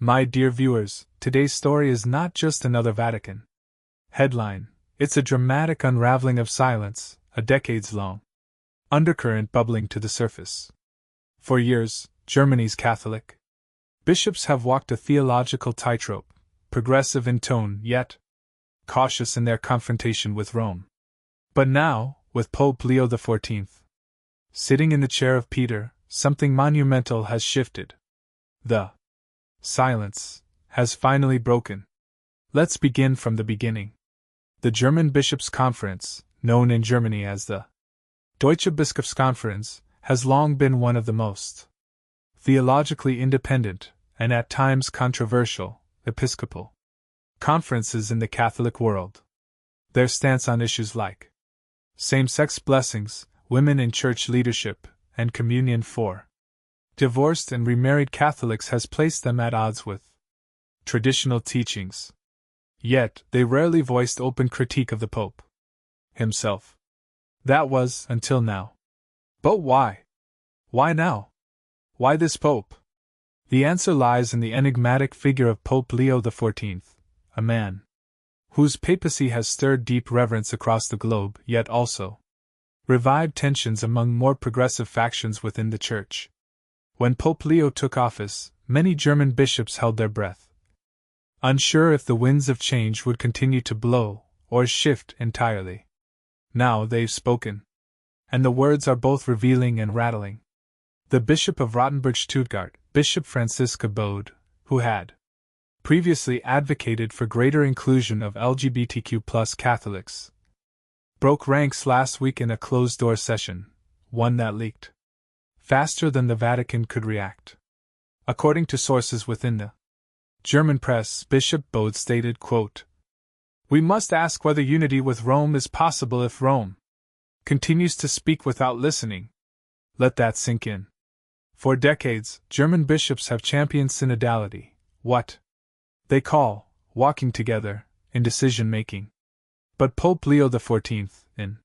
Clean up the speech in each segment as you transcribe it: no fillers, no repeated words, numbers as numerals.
My dear viewers, today's story is not just another Vatican headline, it's a dramatic unraveling of silence, a decades-long undercurrent bubbling to the surface. For years, Germany's Catholic bishops have walked a theological tightrope, progressive in tone yet cautious in their confrontation with Rome. But now, with Pope Leo XIV sitting in the chair of Peter, something monumental has shifted. The silence has finally broken. Let's begin from the beginning. The German Bishops' Conference, known in Germany as the Deutsche Bischofskonferenz, has long been one of the most theologically independent, and at times controversial, episcopal conferences in the Catholic world. Their stance on issues like same-sex blessings, women in church leadership, and communion for divorced and remarried Catholics has placed them at odds with traditional teachings. Yet, they rarely voiced open critique of the Pope himself. That was, until now. But why? Why now? Why this Pope? The answer lies in the enigmatic figure of Pope Leo XIV, a man whose papacy has stirred deep reverence across the globe, yet also revived tensions among more progressive factions within the Church. When Pope Leo took office, many German bishops held their breath, unsure if the winds of change would continue to blow, or shift entirely. Now they've spoken, and the words are both revealing and rattling. The Bishop of Rottenburg-Stuttgart, Bishop Franziska Bode, who had previously advocated for greater inclusion of LGBTQ+ Catholics, broke ranks last week in a closed-door session, one that leaked faster than the Vatican could react. According to sources within the German press, Bishop Bode stated, quote, "We must ask whether unity with Rome is possible if Rome continues to speak without listening. Let that sink in. For decades, German bishops have championed synodality, what they call walking together in decision-making. But Pope Leo XIV, in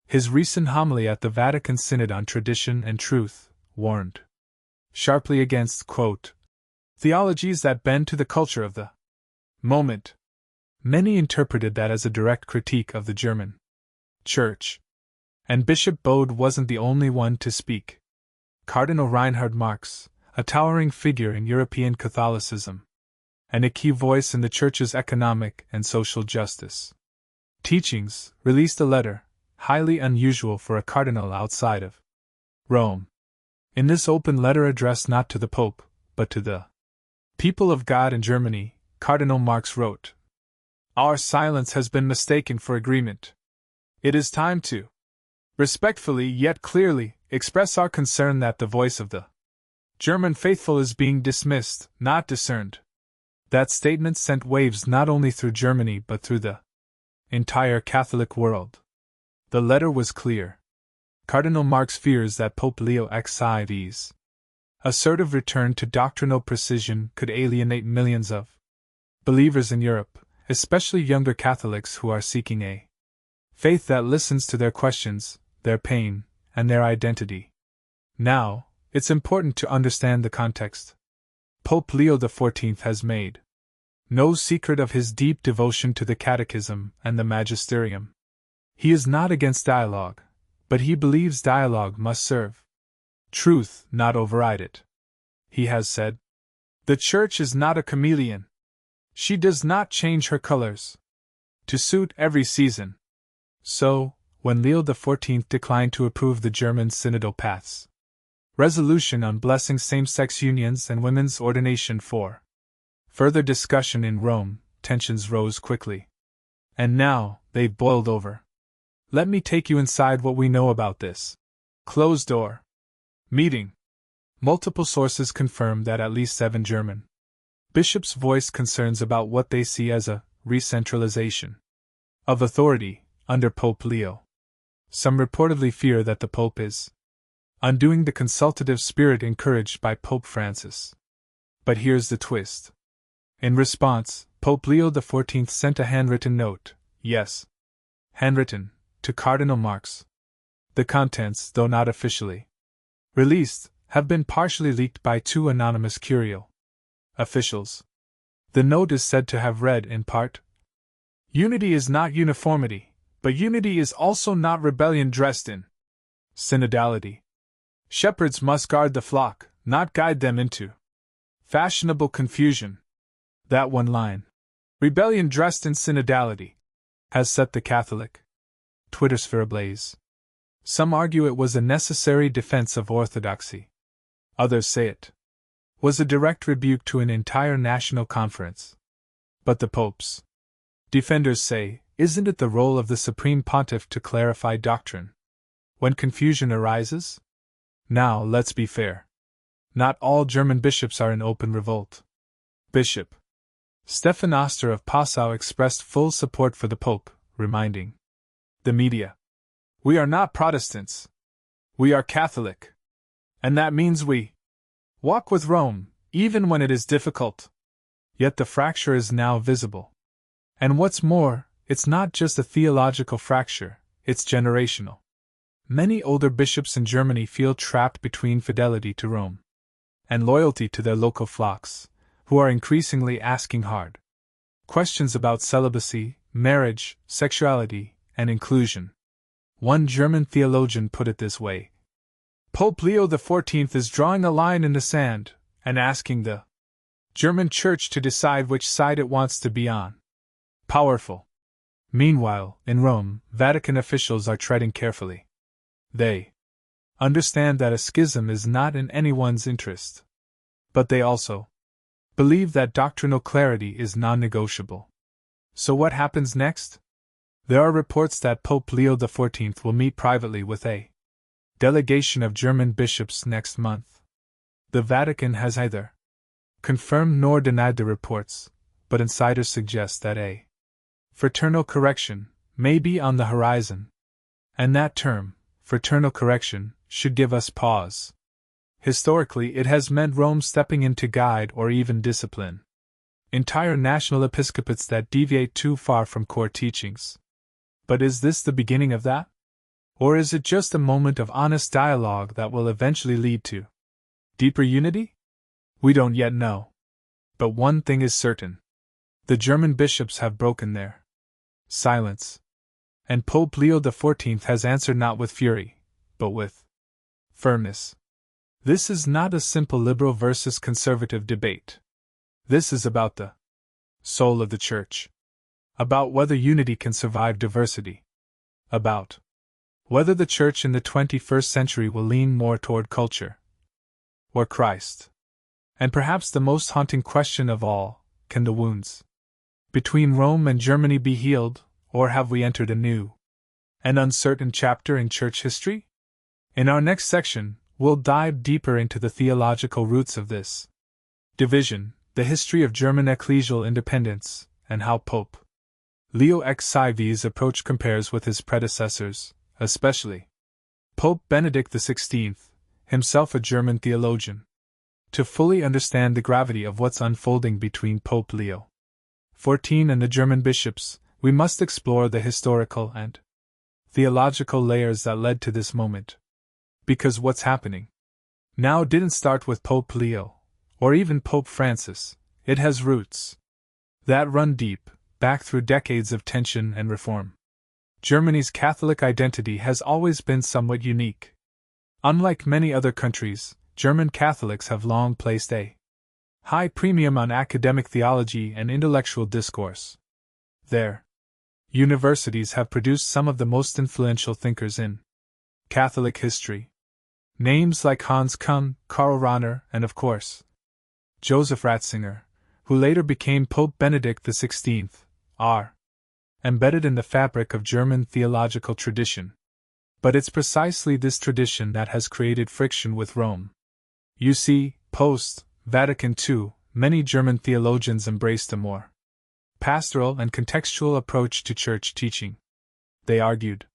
his recent homily at the Vatican Synod on Tradition and Truth, warned sharply against, quote, theologies that bend to the culture of the moment. Many interpreted that as a direct critique of the German Church. And Bishop Bode wasn't the only one to speak. Cardinal Reinhard Marx, a towering figure in European Catholicism, and a key voice in the Church's economic and social justice teachings, released a letter, highly unusual for a cardinal outside of Rome. In this open letter addressed not to the Pope, but to the people of God in Germany, Cardinal Marx wrote, "Our silence has been mistaken for agreement. It is time to respectfully yet clearly express our concern that the voice of the German faithful is being dismissed, not discerned." That statement sent waves not only through Germany but through the entire Catholic world. The letter was clear. Cardinal Marx fears that Pope Leo XIV's assertive return to doctrinal precision could alienate millions of believers in Europe, especially younger Catholics who are seeking a faith that listens to their questions, their pain, and their identity. Now, it's important to understand the context. Pope Leo XIV has made no secret of his deep devotion to the Catechism and the Magisterium. He is not against dialogue, but he believes dialogue must serve truth, not override it. He has said, "The Church is not a chameleon. She does not change her colors to suit every season." So, when Leo XIV declined to approve the German synodal path's resolution on blessing same-sex unions and women's ordination for further discussion in Rome, tensions rose quickly. And now, they've boiled over. Let me take you inside what we know about this closed-door meeting. Multiple sources confirm that at least 7 German bishops voiced concerns about what they see as a re-centralization of authority under Pope Leo. Some reportedly fear that the Pope is undoing the consultative spirit encouraged by Pope Francis. But here's the twist. In response, Pope Leo XIV sent a handwritten note, yes, handwritten, to Cardinal Marx. The contents, though not officially released, have been partially leaked by 2 anonymous curial Officials. The note is said to have read, in part, "Unity is not uniformity, but unity is also not rebellion dressed in synodality. Shepherds must guard the flock, not guide them into fashionable confusion." That one line, "rebellion dressed in synodality," has set the Catholic Twittersphere ablaze. Some argue it was a necessary defense of orthodoxy. Others say it was a direct rebuke to an entire national conference. But the Pope's defenders say, isn't it the role of the Supreme Pontiff to clarify doctrine when confusion arises? Now, let's be fair. Not all German bishops are in open revolt. Bishop Stefan Oster of Passau expressed full support for the Pope, reminding the media, "We are not Protestants. We are Catholic. And that means we walk with Rome, even when it is difficult." Yet the fracture is now visible. And what's more, it's not just a theological fracture, it's generational. Many older bishops in Germany feel trapped between fidelity to Rome and loyalty to their local flocks, who are increasingly asking hard questions about celibacy, marriage, sexuality, and inclusion. One German theologian put it this way: Pope Leo XIV is drawing a line in the sand and asking the German Church to decide which side it wants to be on. Powerful. Meanwhile, in Rome, Vatican officials are treading carefully. They understand that a schism is not in anyone's interest. But they also believe that doctrinal clarity is non-negotiable. So what happens next? There are reports that Pope Leo XIV will meet privately with a delegation of German bishops next month. The Vatican has neither confirmed nor denied the reports, but insiders suggest that a fraternal correction may be on the horizon. And that term, fraternal correction, should give us pause. Historically, it has meant Rome stepping in to guide or even discipline entire national episcopates that deviate too far from core teachings. But is this the beginning of that? Or is it just a moment of honest dialogue that will eventually lead to deeper unity? We don't yet know. But one thing is certain. The German bishops have broken their silence. And Pope Leo XIV has answered not with fury, but with firmness. This is not a simple liberal versus conservative debate. This is about the soul of the Church. About whether unity can survive diversity. About whether the Church in the 21st century will lean more toward culture or Christ. And perhaps the most haunting question of all, can the wounds between Rome and Germany be healed, or have we entered a new and uncertain chapter in Church history? In our next section, we'll dive deeper into the theological roots of this division, the history of German ecclesial independence, and how Pope Leo XIV's approach compares with his predecessors, especially Pope Benedict XVI, himself a German theologian. To fully understand the gravity of what's unfolding between Pope Leo XIV and the German bishops, we must explore the historical and theological layers that led to this moment. Because what's happening now didn't start with Pope Leo, or even Pope Francis. It has roots that run deep, back through decades of tension and reform. Germany's Catholic identity has always been somewhat unique. Unlike many other countries, German Catholics have long placed a high premium on academic theology and intellectual discourse. Their universities have produced some of the most influential thinkers in Catholic history. Names like Hans Küng, Karl Rahner, and of course, Joseph Ratzinger, who later became Pope Benedict XVI, are embedded in the fabric of German theological tradition. But it's precisely this tradition that has created friction with Rome. You see, post-Vatican II, many German theologians embraced a more pastoral and contextual approach to church teaching. They argued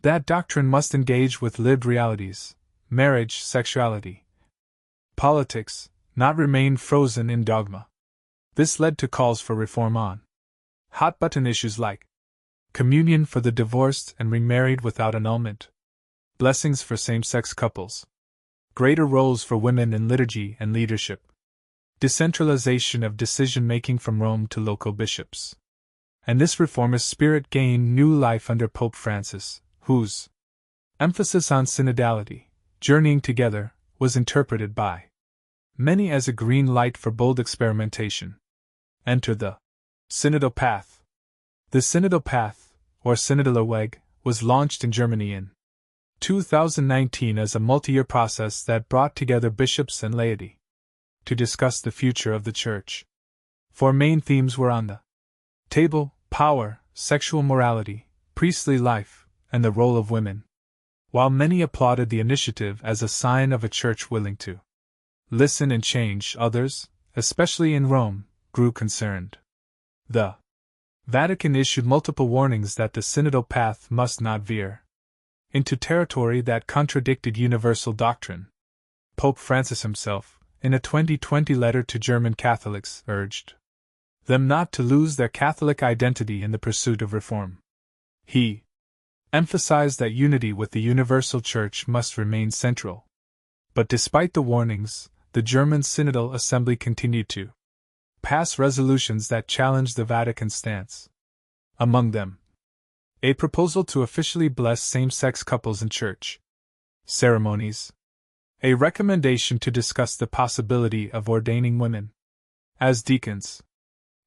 that doctrine must engage with lived realities, marriage, sexuality, politics, not remain frozen in dogma. This led to calls for reform on hot-button issues like communion for the divorced and remarried without annulment, blessings for same-sex couples, greater roles for women in liturgy and leadership. decentralization of decision-making from Rome to local bishops. And this reformist spirit gained new life under Pope Francis, whose emphasis on synodality, journeying together, was interpreted by many as a green light for bold experimentation. Enter the synodal path. The synodal path, or synodaler Weg, was launched in Germany in 2019 as a multi-year process that brought together bishops and laity to discuss the future of the Church. 4 main themes were on the table: power, sexual morality, priestly life, and the role of women. While many applauded the initiative as a sign of a church willing to listen and change, others, especially in Rome, grew concerned. The Vatican issued multiple warnings that the synodal path must not veer into territory that contradicted universal doctrine. Pope Francis himself, in a 2020 letter to German Catholics, urged them not to lose their Catholic identity in the pursuit of reform. He emphasized that unity with the universal Church must remain central. But despite the warnings, the German Synodal Assembly continued to pass resolutions that challenged the Vatican's stance. Among them, a proposal to officially bless same-sex couples in church ceremonies, a recommendation to discuss the possibility of ordaining women as deacons,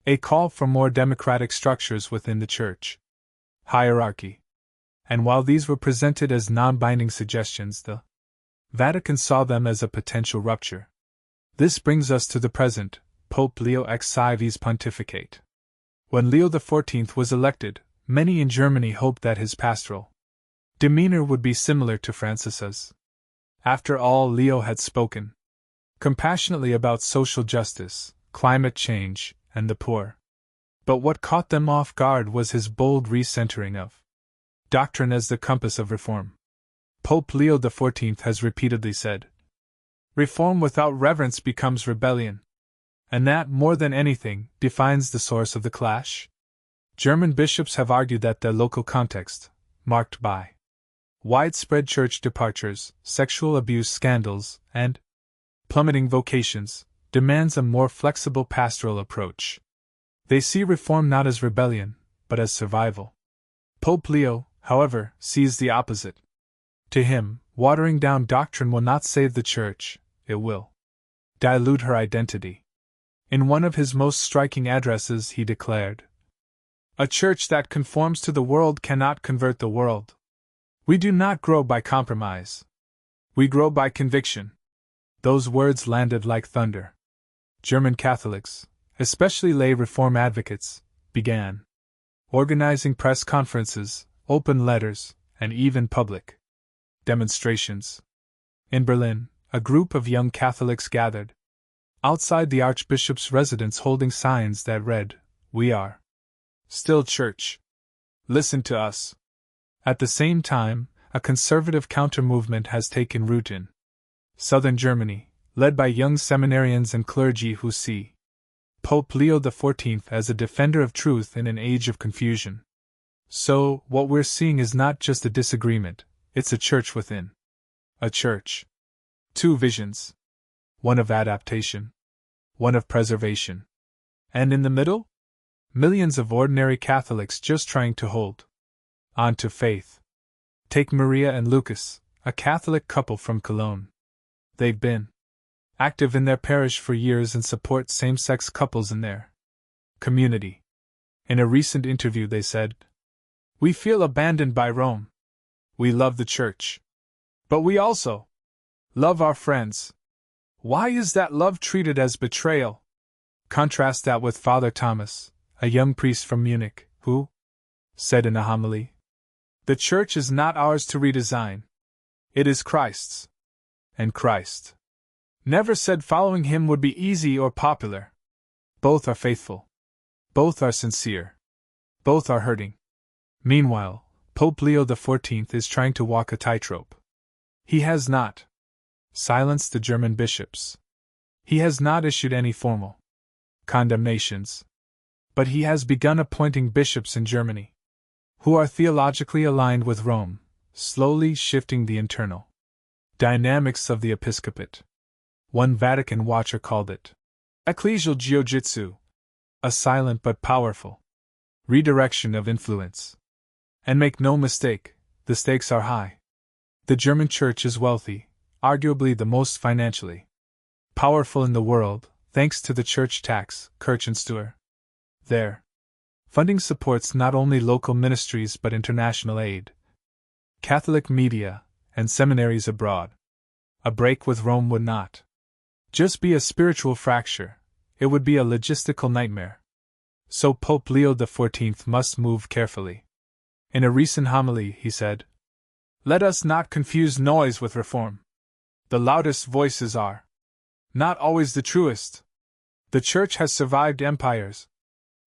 a call for more democratic structures within the church hierarchy. And while these were presented as non-binding suggestions, the Vatican saw them as a potential rupture. This brings us to the present, Pope Leo XIV's pontificate. When Leo XIV was elected, many in Germany hoped that his pastoral demeanor would be similar to Francis's. After all, Leo had spoken compassionately about social justice, climate change, and the poor. But what caught them off guard was his bold recentering of doctrine as the compass of reform. Pope Leo XIV has repeatedly said, "Reform without reverence becomes rebellion," and that, more than anything, defines the source of the clash. German bishops have argued that the local context, marked by widespread church departures, sexual abuse scandals, and plummeting vocations, demands a more flexible pastoral approach. They see reform not as rebellion, but as survival. Pope Leo, however, sees the opposite. To him, watering down doctrine will not save the Church, it will dilute her identity. In one of his most striking addresses, he declared, "A church that conforms to the world cannot convert the world. We do not grow by compromise. We grow by conviction." Those words landed like thunder. German Catholics, especially lay reform advocates, began organizing press conferences, open letters, and even public demonstrations. In Berlin, a group of young Catholics gathered outside the Archbishop's residence holding signs that read, "We are still church. Listen to us." At the same time, a conservative counter-movement has taken root in southern Germany, led by young seminarians and clergy who see Pope Leo XIV as a defender of truth in an age of confusion. So, what we're seeing is not just a disagreement, it's a church within a church. 2 visions. One of adaptation, one of preservation. And in the middle? Millions of ordinary Catholics just trying to hold on to faith. Take Maria and Lucas, a Catholic couple from Cologne. They've been active in their parish for years and support same-sex couples in their community. In a recent interview they said, "We feel abandoned by Rome. We love the Church. But we also love our friends. Why is that love treated as betrayal?" Contrast that with Father Thomas, a young priest from Munich, who said in a homily, "The Church is not ours to redesign. It is Christ's. And Christ never said following him would be easy or popular. Both are faithful. Both are sincere. Both are hurting." Meanwhile, Pope Leo XIV is trying to walk a tightrope. He has not silenced the German bishops. He has not issued any formal condemnations. But he has begun appointing bishops in Germany who are theologically aligned with Rome, slowly shifting the internal dynamics of the episcopate. One Vatican watcher called it Ecclesial jiu-jitsu, a silent but powerful redirection of influence. And make no mistake, the stakes are high. The German Church is wealthy, arguably the most financially powerful in the world, thanks to the church tax, Kirchensteuer. Their funding supports not only local ministries but international aid, Catholic media, and seminaries abroad. A break with Rome would not just be a spiritual fracture, it would be a logistical nightmare. So Pope Leo XIV must move carefully. In a recent homily, he said, "Let us not confuse noise with reform. The loudest voices are not always the truest. The Church has survived empires,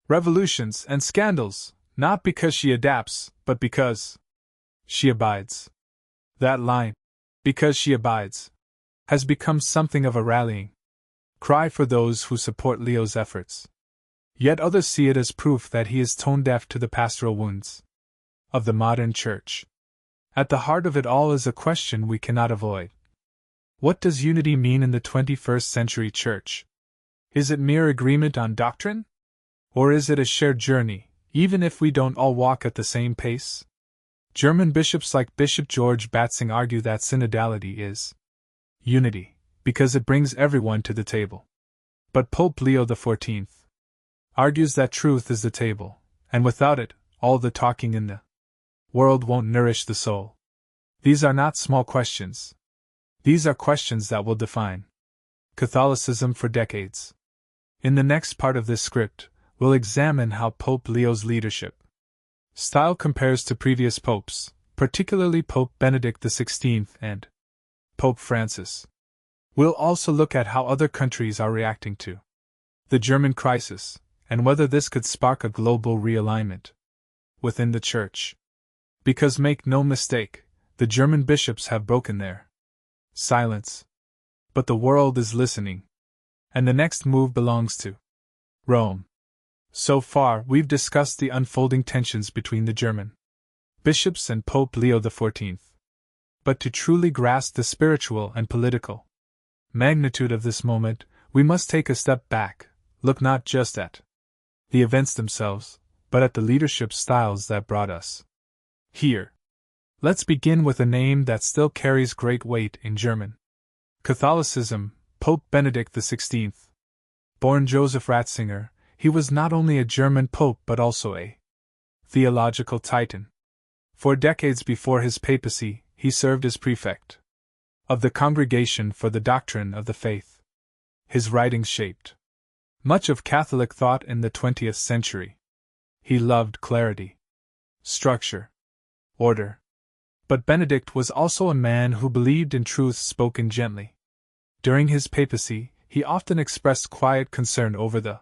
revolutions, and scandals, not because she adapts, but because she abides." That line, "because she abides," has become something of a rallying cry for those who support Leo's efforts. Yet others see it as proof that he is tone-deaf to the pastoral wounds of the modern Church. At the heart of it all is a question we cannot avoid. What does unity mean in the 21st century Church? Is it mere agreement on doctrine? Or is it a shared journey, even if we don't all walk at the same pace? German bishops like Bishop George Batzing argue that synodality is unity, because it brings everyone to the table. But Pope Leo XIV argues that truth is the table, and without it, all the talking in the world won't nourish the soul. These are not small questions. These are questions that will define Catholicism for decades. In the next part of this script, we'll examine how Pope Leo's leadership style compares to previous popes, particularly Pope Benedict XVI and Pope Francis. We'll also look at how other countries are reacting to the German crisis, and whether this could spark a global realignment within the Church. Because make no mistake, the German bishops have broken their silence. But the world is listening. And the next move belongs to Rome. So far, we've discussed the unfolding tensions between the German bishops and Pope Leo XIV. But to truly grasp the spiritual and political magnitude of this moment, we must take a step back, look not just at the events themselves, but at the leadership styles that brought us here. Let's begin with a name that still carries great weight in German Catholicism, Pope Benedict XVI. Born Joseph Ratzinger, he was not only a German pope but also a theological titan. For decades before his papacy, he served as prefect of the Congregation for the Doctrine of the Faith. His writings shaped much of Catholic thought in the 20th century. He loved clarity, structure, order. But Benedict was also a man who believed in truth spoken gently. During his papacy, he often expressed quiet concern over the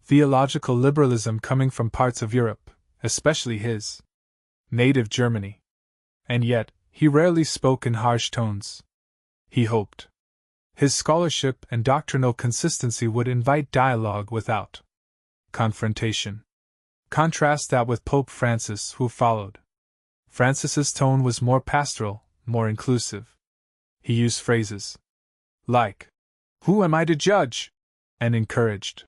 theological liberalism coming from parts of Europe, especially his native Germany. And yet, he rarely spoke in harsh tones. He hoped his scholarship and doctrinal consistency would invite dialogue without confrontation. Contrast that with Pope Francis, who followed. Francis's tone was more pastoral, more inclusive. He used phrases like, "Who am I to judge?" and encouraged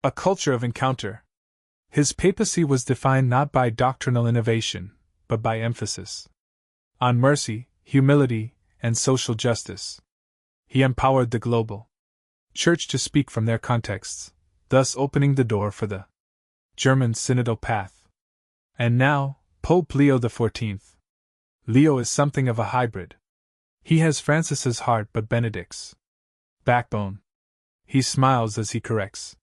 a culture of encounter. His papacy was defined not by doctrinal innovation, but by emphasis on mercy, humility, and social justice. He empowered the global Church to speak from their contexts, thus opening the door for the German synodal path. And now, Pope Leo XIV. Leo is something of a hybrid. He has Francis's heart but Benedict's backbone. He smiles as he corrects.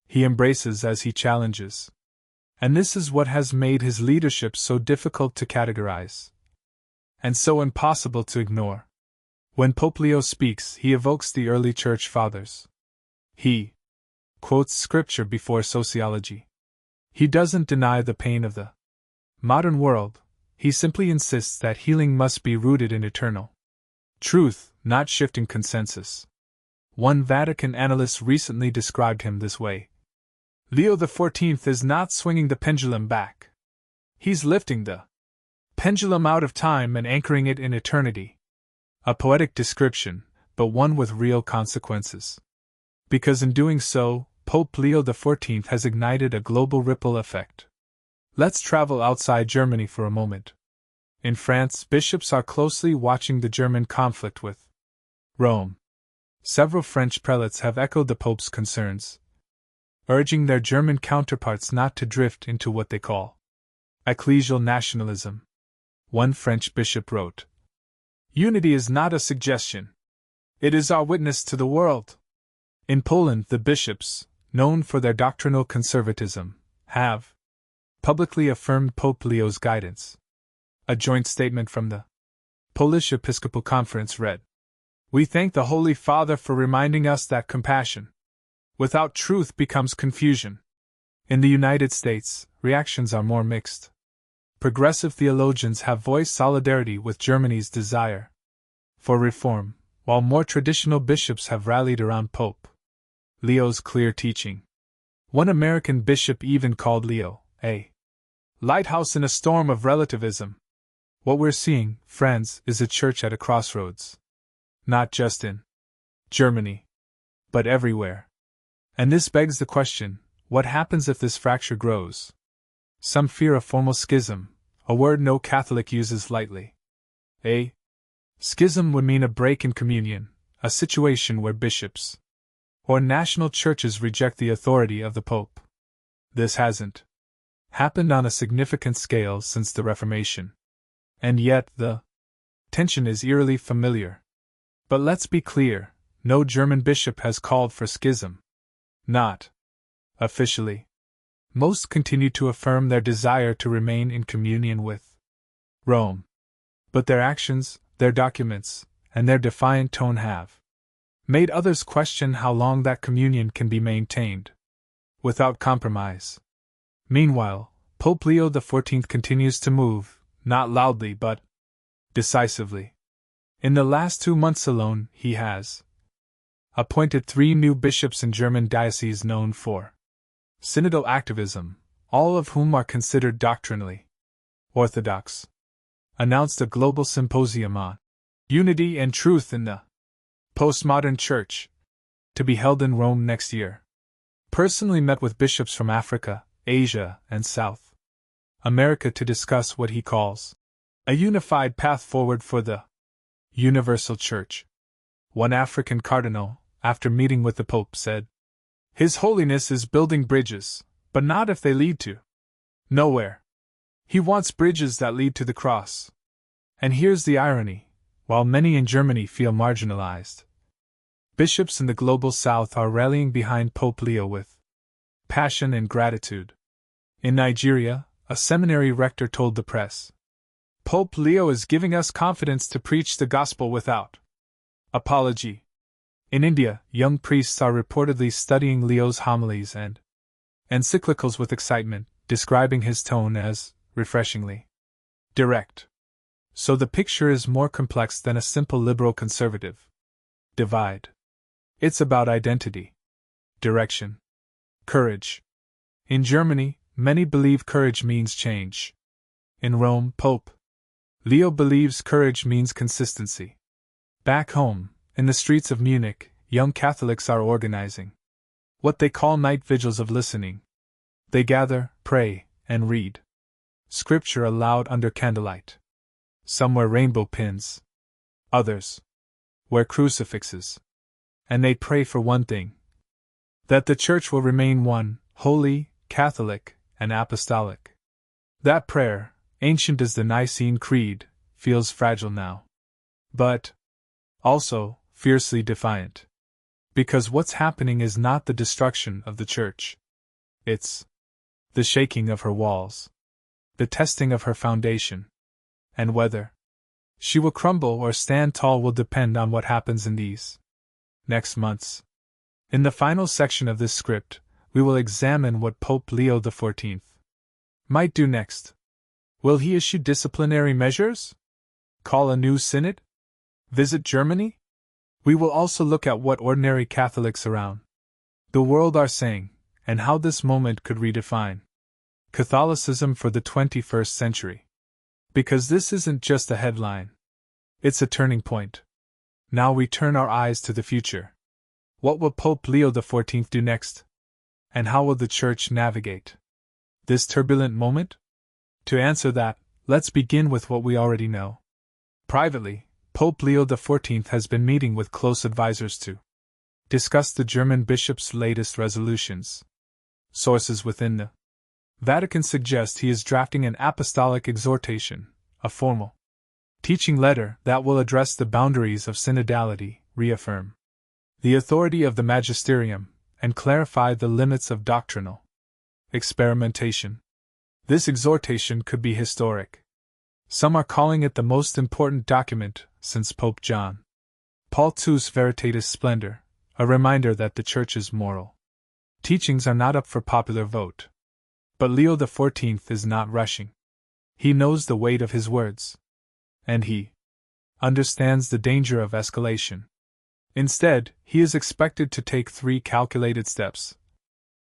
He embraces as he challenges. And this is what has made his leadership so difficult to categorize, and so impossible to ignore. When Pope Leo speaks, he evokes the early Church Fathers. He quotes scripture before sociology. He doesn't deny the pain of the modern world, he simply insists that healing must be rooted in eternal truth, not shifting consensus. One Vatican analyst recently described him this way: Leo XIV is not swinging the pendulum back. He's lifting the pendulum out of time and anchoring it in eternity. A poetic description, but one with real consequences. Because in doing so, Pope Leo XIV has ignited a global ripple effect. Let's travel outside Germany for a moment. In France, bishops are closely watching the German conflict with Rome. Several French prelates have echoed the Pope's concerns, urging their German counterparts not to drift into what they call ecclesial nationalism. One French bishop wrote, "Unity is not a suggestion. It is our witness to the world." In Poland, the bishops, known for their doctrinal conservatism, have publicly affirmed Pope Leo's guidance. A joint statement from the Polish Episcopal Conference read, "We thank the Holy Father for reminding us that compassion without truth becomes confusion." In the United States, reactions are more mixed. Progressive theologians have voiced solidarity with Germany's desire for reform, while more traditional bishops have rallied around Pope Leo's clear teaching. One American bishop even called Leo a lighthouse in a storm of relativism. What we're seeing, friends, is a church at a crossroads. Not just in Germany, but everywhere. And this begs the question, what happens if this fracture grows? Some fear a formal schism, a word no Catholic uses lightly. A schism would mean a break in communion, a situation where bishops or national churches reject the authority of the Pope. This hasn't happened on a significant scale since the Reformation. And yet the tension is eerily familiar. But let's be clear, no German bishop has called for schism. Not officially. Most continue to affirm their desire to remain in communion with Rome. But their actions, their documents, and their defiant tone have made others question how long that communion can be maintained without compromise. Meanwhile, Pope Leo XIV continues to move, not loudly but decisively. In the last 2 months alone, he has appointed 3 new bishops in German dioceses known for synodal activism, all of whom are considered doctrinally orthodox. Announced a global symposium on unity and truth in the postmodern church, to be held in Rome next year. Personally met with bishops from Africa, Asia, and South America to discuss what he calls a unified path forward for the universal church. One African cardinal, after meeting with the Pope, said, "His Holiness is building bridges, but not if they lead to nowhere. He wants bridges that lead to the cross." And here's the irony. While many in Germany feel marginalized, bishops in the global south are rallying behind Pope Leo with passion and gratitude. In Nigeria, a seminary rector told the press, "Pope Leo is giving us confidence to preach the gospel without apology." In India, young priests are reportedly studying Leo's homilies and encyclicals with excitement, describing his tone as refreshingly direct. So the picture is more complex than a simple liberal-conservative divide. It's about identity, direction, courage. In Germany, many believe courage means change. In Rome, Pope Leo believes courage means consistency. Back home, in the streets of Munich, young Catholics are organizing what they call night vigils of listening. They gather, pray, and read scripture aloud under candlelight. Some wear rainbow pins. Others wear crucifixes. And they pray for one thing: that the Church will remain one, holy, Catholic, and apostolic. That prayer, ancient as the Nicene Creed, feels fragile now. But also fiercely defiant. Because what's happening is not the destruction of the Church. It's the shaking of her walls, the testing of her foundation. And whether she will crumble or stand tall will depend on what happens in these next months. In the final section of this script, we will examine what Pope Leo XIV might do next. Will he issue disciplinary measures? Call a new synod? Visit Germany? We will also look at what ordinary Catholics around the world are saying, and how this moment could redefine Catholicism for the 21st century. Because this isn't just a headline. It's a turning point. Now we turn our eyes to the future. What will Pope Leo XIV do next? And how will the Church navigate this turbulent moment? To answer that, let's begin with what we already know. Privately, Pope Leo XIV has been meeting with close advisors to discuss the German bishop's latest resolutions. Sources within the Vatican suggest he is drafting an apostolic exhortation, a formal teaching letter that will address the boundaries of synodality, reaffirm the authority of the magisterium, and clarify the limits of doctrinal experimentation. This exhortation could be historic. Some are calling it the most important document since Pope John Paul II's Veritatis Splendor, a reminder that the Church's moral teachings are not up for popular vote. But Leo XIV is not rushing. He knows the weight of his words. And he understands the danger of escalation. Instead, he is expected to take 3 calculated steps.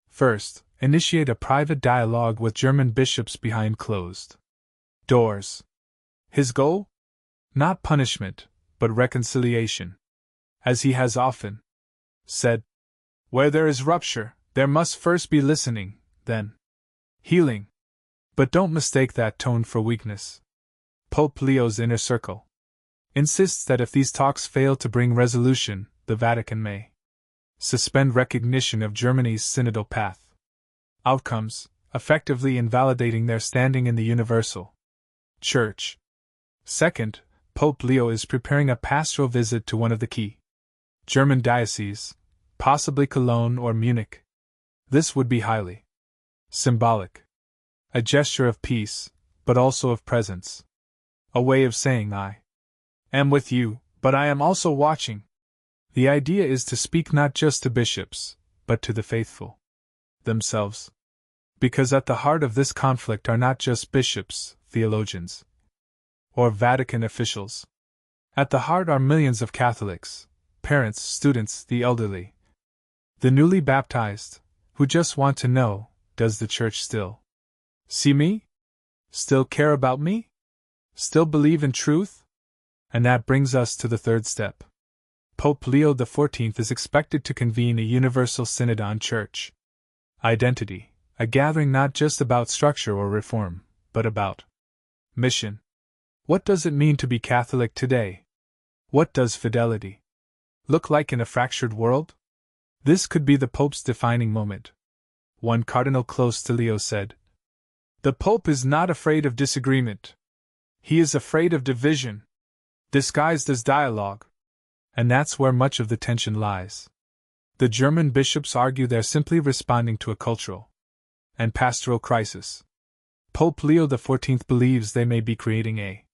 First, initiate a private dialogue with German bishops behind closed doors. His goal? Not punishment, but reconciliation. As he has often said, where there is rupture, there must first be listening, then healing. But don't mistake that tone for weakness. Pope Leo's inner circle insists that if these talks fail to bring resolution, the Vatican may suspend recognition of Germany's synodal path. Outcomes, effectively invalidating their standing in the universal Church. Second, Pope Leo is preparing a pastoral visit to one of the key German dioceses, possibly Cologne or Munich. This would be highly symbolic. A gesture of peace, but also of presence. A way of saying, I am with you, but I am also watching. The idea is to speak not just to bishops, but to the faithful themselves. Because at the heart of this conflict are not just bishops, theologians, or Vatican officials. At the heart are millions of Catholics, parents, students, the elderly, the newly baptized, who just want to know, does the Church still see me? Still care about me? Still believe in truth? And that brings us to the third step. Pope Leo XIV is expected to convene a universal synod on church identity, a gathering not just about structure or reform, but about mission. What does it mean to be Catholic today? What does fidelity look like in a fractured world? This could be the Pope's defining moment. One cardinal close to Leo said, "The Pope is not afraid of disagreement. He is afraid of division, disguised as dialogue." And that's where much of the tension lies. The German bishops argue they're simply responding to a cultural and pastoral crisis. Pope Leo XIV believes they may be creating a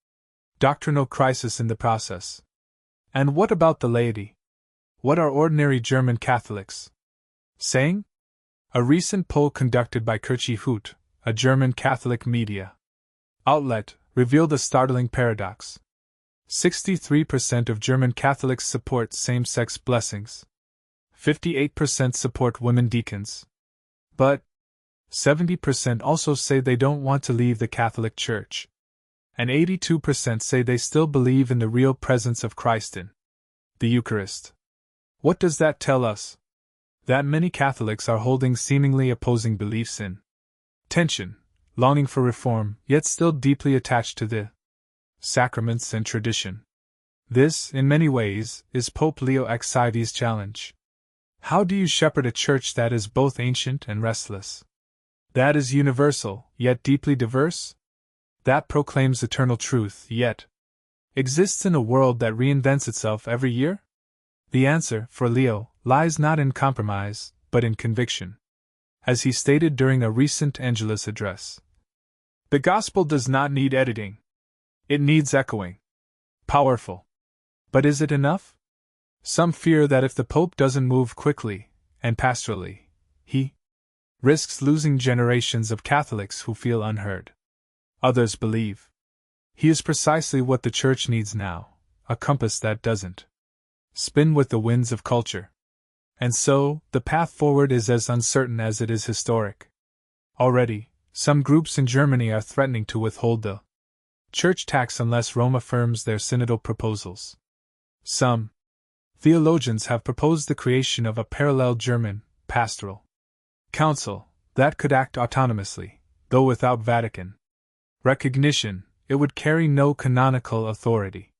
doctrinal crisis in the process. And what about the laity? What are ordinary German Catholics saying? A recent poll conducted by Kirche Hut, a German Catholic media outlet, revealed a startling paradox. 63% of German Catholics support same-sex blessings. 58% support women deacons. But 70% also say they don't want to leave the Catholic Church. And 82% say they still believe in the real presence of Christ in the Eucharist. What does that tell us? That many Catholics are holding seemingly opposing beliefs in tension, longing for reform, yet still deeply attached to the sacraments and tradition. This, in many ways, is Pope Leo XIV's challenge. How do you shepherd a church that is both ancient and restless? That is universal, yet deeply diverse? That proclaims eternal truth, yet exists in a world that reinvents itself every year? The answer, for Leo, lies not in compromise, but in conviction. As he stated during a recent Angelus address, "The gospel does not need editing. It needs echoing. Powerful. But is it enough?" Some fear that if the Pope doesn't move quickly and pastorally, he risks losing generations of Catholics who feel unheard. Others believe he is precisely what the Church needs now, a compass that doesn't spin with the winds of culture. And so, the path forward is as uncertain as it is historic. Already, some groups in Germany are threatening to withhold the church tax unless Rome affirms their synodal proposals. Some Theologians have proposed the creation of a parallel German, pastoral council that could act autonomously, though without Vatican recognition. It would carry no canonical authority.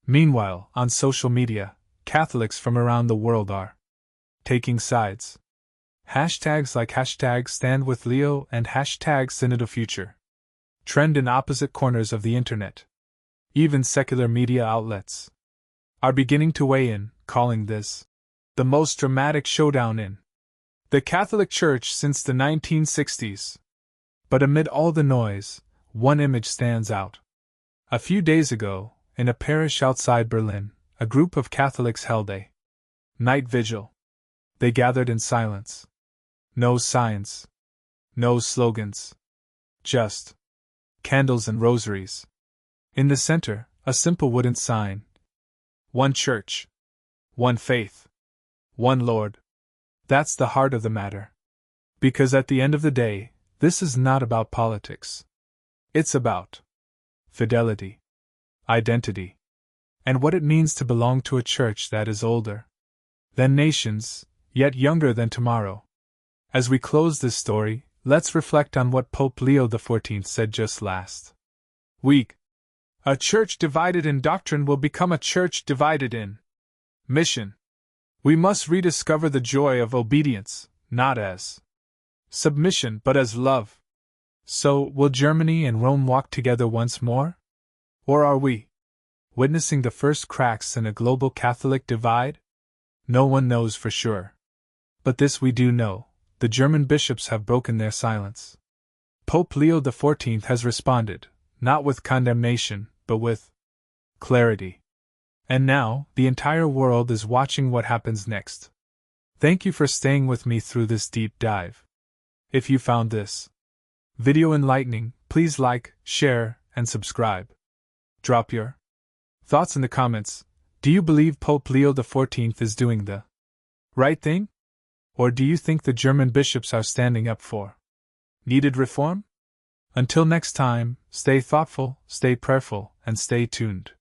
Meanwhile, on social media, Catholics from around the world are taking sides. Hashtags like #StandWithLeo and #SynodofFuture trend in opposite corners of the internet. Even secular media outlets are beginning to weigh in, calling this the most dramatic showdown in the Catholic Church since the 1960s. But amid all the noise, one image stands out. A few days ago, in a parish outside Berlin, a group of Catholics held a night vigil. They gathered in silence. No signs. No slogans. Just candles and rosaries. In the center, a simple wooden sign. One church. One faith. One Lord. That's the heart of the matter. Because at the end of the day, this is not about politics. It's about fidelity, identity, and what it means to belong to a church that is older than nations, yet younger than tomorrow. As we close this story, let's reflect on what Pope Leo XIV said just last week. A church divided in doctrine will become a church divided in mission. We must rediscover the joy of obedience, not as submission but as love. So, will Germany and Rome walk together once more? Or are we witnessing the first cracks in a global Catholic divide? No one knows for sure. But this we do know: the German bishops have broken their silence. Pope Leo XIV has responded, not with condemnation, but with clarity. And now, the entire world is watching what happens next. Thank you for staying with me through this deep dive. If you found this video enlightening, please like, share, and subscribe. Drop your thoughts in the comments. Do you believe Pope Leo XIV is doing the right thing? Or do you think the German bishops are standing up for needed reform? Until next time, stay thoughtful, stay prayerful, and stay tuned.